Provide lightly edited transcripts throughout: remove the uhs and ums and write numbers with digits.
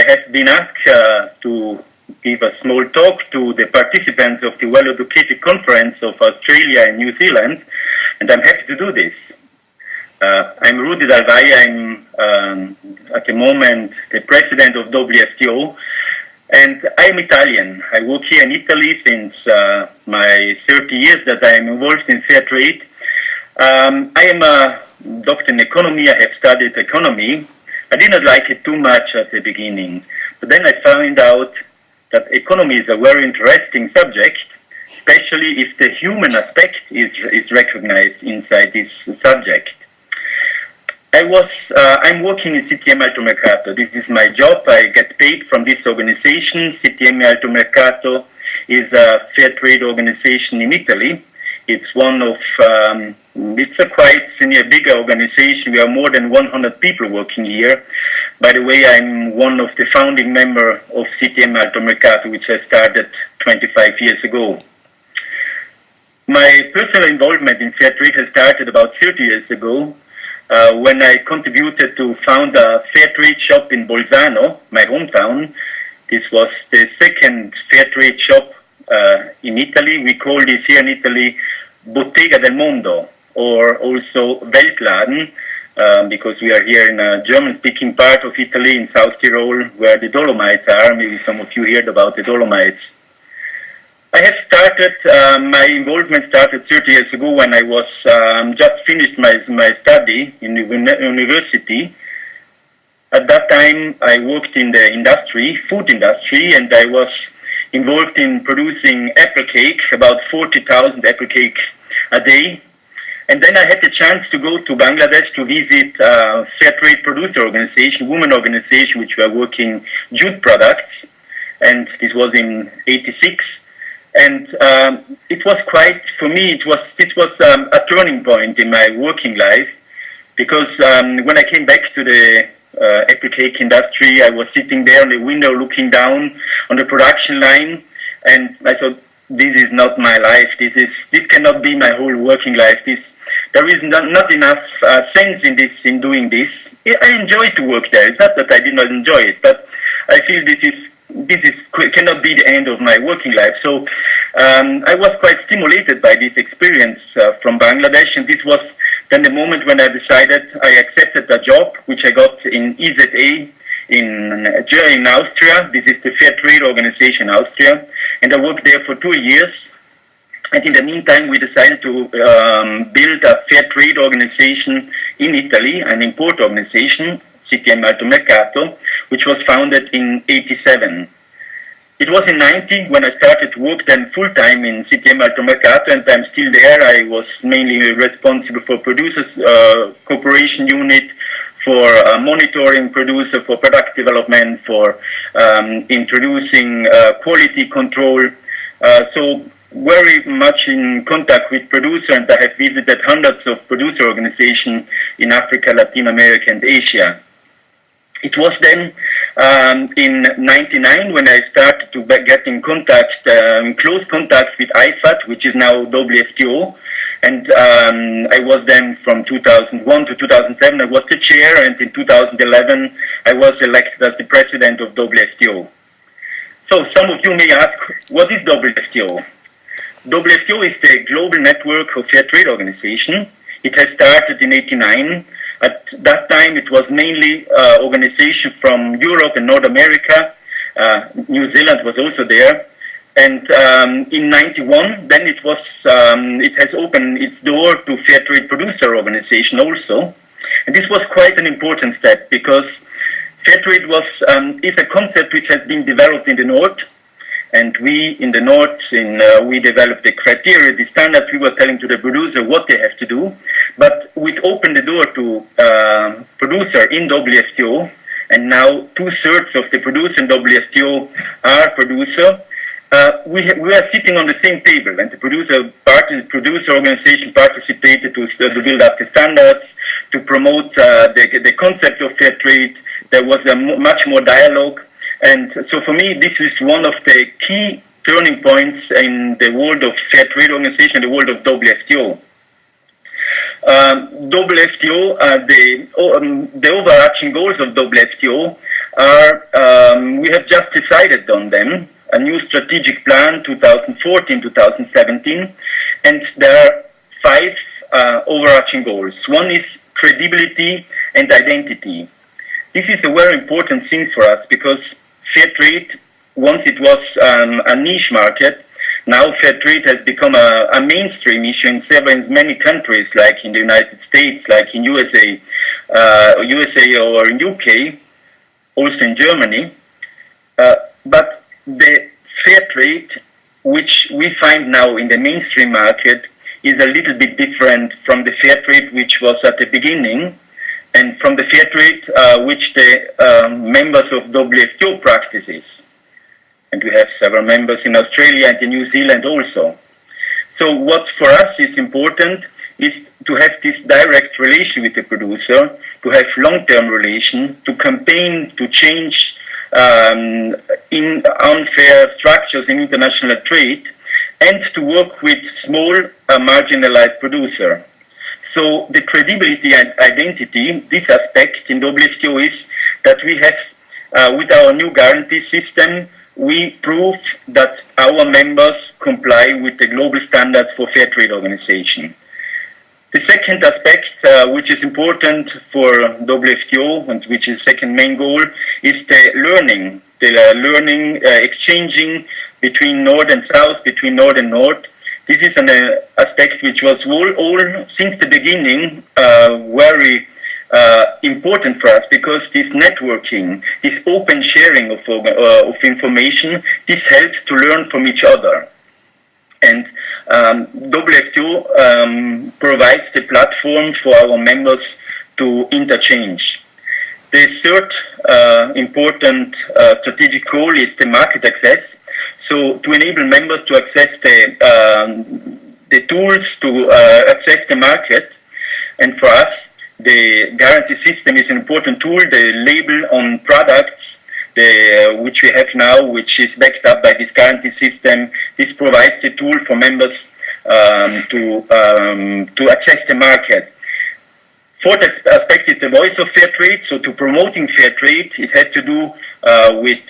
I have been asked to give a small talk to the participants of the Well-Educated Conference of Australia and New Zealand, and I'm happy to do this. I'm Rudi Dalvai. I'm at the moment the president of WFTO, and I'm Italian. I work here in Italy since my 30 years that I am involved in fair trade. I am a doctor in economy. I have studied economy. I did not like it too much at the beginning, but then I found out that economy is a very interesting subject, especially if the human aspect is recognized inside this subject. I'm working in CTM Alto Mercato. This is my job. I get paid from this organization. CTM Alto Mercato is a fair trade organization in Italy. It's one of, it's a quite senior, bigger organization. We are more than 100 people working here. By the way, I'm one of the founding members of CTM Alto Mercato, which I started 25 years ago. My personal involvement in fair trade has started about 30 years ago, when I contributed to found a fair trade shop in Bolzano, my hometown. This was the second fair trade shop in Italy. We call this here in Italy Bottega del Mondo, or also Weltladen, because we are here in a German-speaking part of Italy, in South Tyrol, where the Dolomites are. Maybe some of you heard about the Dolomites. I have started, my involvement started 30 years ago when I was just finished my study in university. At that time, I worked in the industry, food industry, and I was involved in producing apple cake, about 40,000 apple cakes a day. And then I had the chance to go to Bangladesh to visit a fair trade producer organization, women organization, which were working jute products. And this was in '86. And it was quite, for me, it was a turning point in my working life, because when I came back to the apple cake industry, I was sitting there on the window looking down on the production line, and I thought, this is not my life. This cannot be my whole working life. There is not enough sense in doing this. I enjoy to work there. It's not that I did not enjoy it, but I feel this cannot be the end of my working life. So I was quite stimulated by this experience from Bangladesh, and this was then the moment when I decided I accepted a job which I got in EZA in Austria. This is the Fair Trade Organization Austria, and I worked there for 2 years. And in the meantime, we decided to build a fair trade organization in Italy, an import organization, CTM Alto Mercato, which was founded in '87. It was in '90 when I started to work then full-time in CTM Alto Mercato, and I'm still there. I was mainly responsible for producers cooperation unit, for monitoring producer, for product development, for introducing quality control. So very much in contact with producer, and I have visited hundreds of producer organizations in Africa, Latin America, and Asia. It was then in '99 when I started to get in contact, close contact with IFAT, which is now WFTO. And I was then from 2001 to 2007, I was the chair, and in 2011, I was elected as the president of WFTO. So some of you may ask, what is WFTO? WFTO is the global network of fair trade organization. It has started in '89. At that time, it was mainly organization from Europe and North America. New Zealand was also there. And in '91, then it has opened its door to fair trade producer organization also. And this was quite an important step, because fair trade is a concept which has been developed in the North. And we in the North, we developed the criteria, the standards. We were telling to the producer what they have to do. But we opened the door to producer in WFTO, and now 2/3 of the producer in WFTO are producer. We are sitting on the same table, and the producer organization participated to build up the standards, to promote the concept of fair trade. There was much more dialogue. And so for me, this is one of the key turning points in the world of fair trade organization, the world of WFTO. WFTO, the overarching goals of WFTO we have just decided on them, a new strategic plan 2014-2017, and there are 5 overarching goals. One is credibility and identity. This is a very important thing for us because fair trade, once it was a niche market, now fair trade has become a mainstream issue in many countries, like in the United States, like in USA or in UK, also in Germany. But the fair trade, which we find now in the mainstream market, is a little bit different from the fair trade which was at the beginning, and from the fair trade which the members of WFTO practices. And we have several members in Australia and in New Zealand also. So what for us is important is to have this direct relation with the producer, to have long-term relation, to campaign to change in unfair structures in international trade, and to work with small marginalized producer. So the credibility and identity, this aspect in WFTO is that we have, with our new guarantee system, we prove that our members comply with the global standards for fair trade organization. The second aspect, which is important for WFTO, and which is the second main goal, is the learning exchanging between North and South, between North and North. This is an aspect which was all since the beginning very important for us, because this networking, this open sharing of information, this helps to learn from each other. And WFTO provides the platform for our members to interchange. The third important strategic goal is the market access. So to enable members to access the tools to access the market, and for us, the guarantee system is an important tool. The label on products, which we have now, which is backed up by this guarantee system, this provides the tool for members to access the market. Fourth aspect is the voice of fair trade. So to promoting fair trade, it has to do with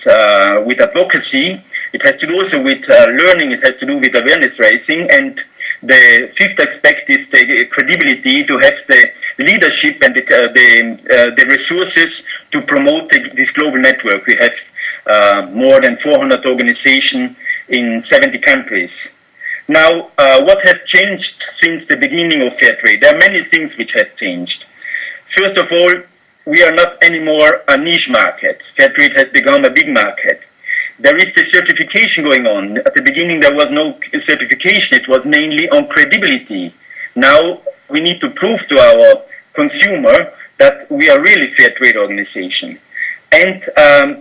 advocacy. It has to do also with learning. It has to do with awareness raising. And the fifth aspect is the credibility, to have the leadership and the resources to promote this global network. We have more than 400 organizations in 70 countries. Now, what has changed since the beginning of fair trade? There are many things which have changed. First of all, we are not anymore a niche market. Fair trade has become a big market. There is the certification going on. At the beginning, there was no certification. It was mainly on credibility. Now, we need to prove to our consumer that we are really fair trade organization. And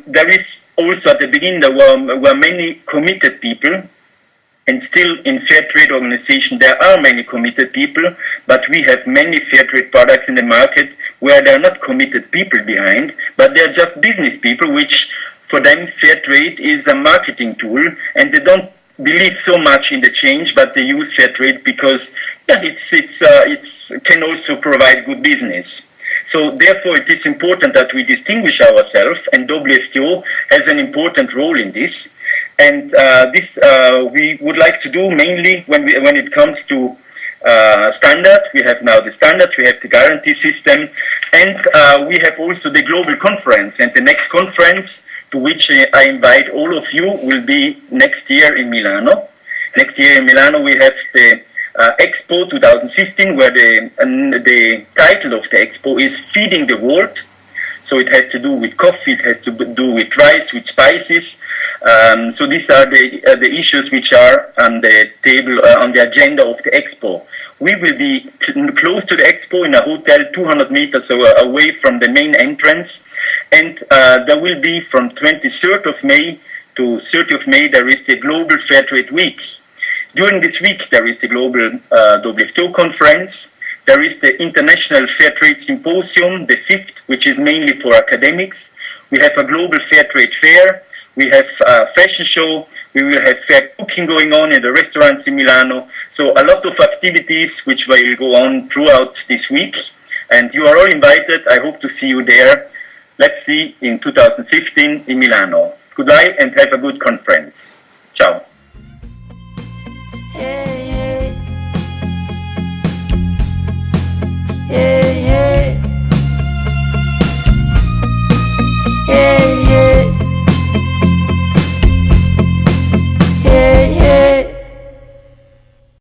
there is also, at the beginning, there were many committed people. And still in fair trade organization, there are many committed people, but we have many fair trade products in the market where there are not committed people behind, but they're just business people, which for them fair trade is a marketing tool, and they don't believe so much in the change, but they use fair trade because it can also provide good business. So therefore it is important that we distinguish ourselves, and WFTO has an important role in this. And this we would like to do mainly when it comes to standards. We have now the standards, we have the guarantee system, and we have also the global conference. And the next conference, to which I invite all of you, will be next year in Milano. Next year in Milano we have the Expo 2015, where the title of the Expo is Feeding the World. So it has to do with coffee, it has to do with rice, with spices. So these are the issues which are on the table, on the agenda of the Expo. We will be close to the Expo in a hotel 200 meters away from the main entrance. And there will be from 23rd of May to 30th of May, there is the Global Fair Trade Week. During this week, there is the Global WFTO Conference. There is the International Fair Trade Symposium, the 5th, which is mainly for academics. We have a Global Fair Trade Fair. We have a fashion show. We will have fair cooking going on in the restaurants in Milano. So a lot of activities which will go on throughout this week. And you are all invited. I hope to see you there. Let's see in 2015 in Milano. Goodbye and have a good conference. Ciao.